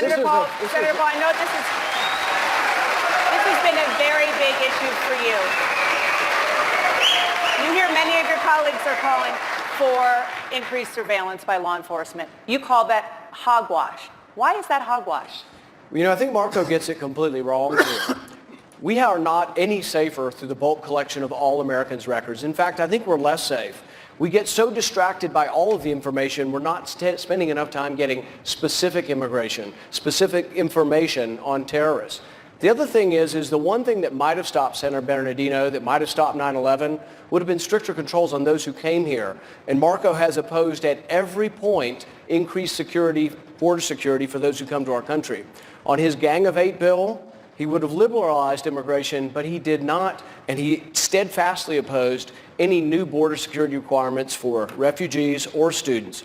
Senator Paul, I know this has been a very big issue for you. You hear many of your colleagues are calling for increased surveillance by law enforcement. You call that hogwash. Why is that hogwash? You know, I think Marco gets it completely wrong here. We are not any safer through the bulk collection of all Americans' records. In fact, I think we're less safe. We get so distracted by all of the information, we're not spending enough time getting specific information on terrorists. The other thing is the one thing that might have stopped Senator Bernardino, that might have stopped 9/11, would have been stricter controls on those who came here. And Marco has opposed at every point increased security, border security for those who come to our country. On his Gang of Eight bill, he would have liberalized immigration, but he did not, and he steadfastly opposed any new border security requirements for refugees or students.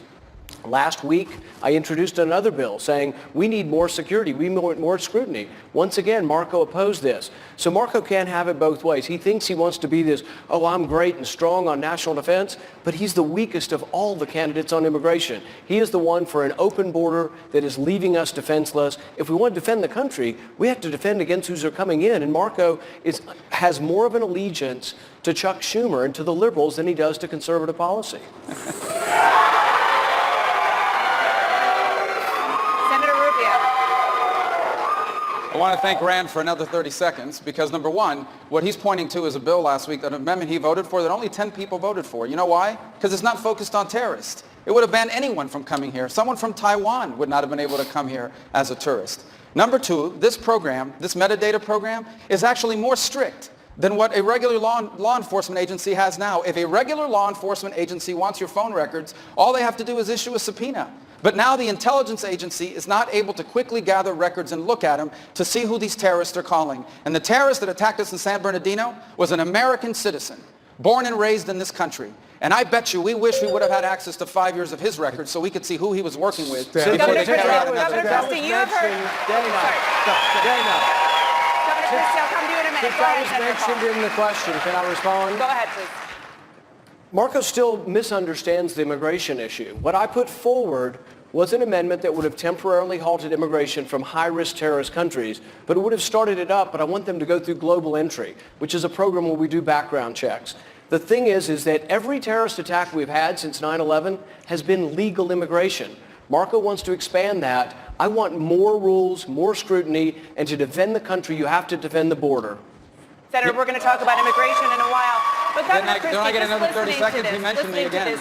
Last week, I introduced another bill saying we need more security, we need more scrutiny. Once again, Marco opposed this. So Marco can't have it both ways. He thinks he wants to be this, oh, I'm great and strong on national defense, but he's the weakest of all the candidates on immigration. He is the one for an open border that is leaving us defenseless. If we want to defend the country, we have to defend against who's are coming in. And Marco has more of an allegiance to Chuck Schumer and to the liberals than he does to conservative policy. I want to thank Rand for another 30 seconds because, number one, what he's pointing to is a bill last week, an amendment he voted for that only 10 people voted for. You know why? Because it's not focused on terrorists. It would have banned anyone from coming here. Someone from Taiwan would not have been able to come here as a tourist. Number two, this program, this metadata program, is actually more strict than what a regular law enforcement agency has now. If a regular law enforcement agency wants your phone records, all they have to do is issue a subpoena. But now the intelligence agency is not able to quickly gather records and look at them to see who these terrorists are calling. And the terrorist that attacked us in San Bernardino was an American citizen, born and raised in this country. And I bet you we wish we would have had access to 5 years of his records so we could see who he was working with. Governor Christie, you have heard... Governor Christie, I'll come to you in a minute. Since that was mentioned in the question, can I respond? Go ahead, please. Marco still misunderstands the immigration issue. What I put forward was an amendment that would have temporarily halted immigration from high-risk terrorist countries, but it would have started it up, but I want them to go through global entry, which is a program where we do background checks. The thing is that every terrorist attack we've had since 9/11 has been legal immigration. Marco wants to expand that. I want more rules, more scrutiny, and to defend the country, you have to defend the border. Senator, we're going to talk about immigration in a while. But Governor Christie, don't I get another 30 seconds? He mentioned me again.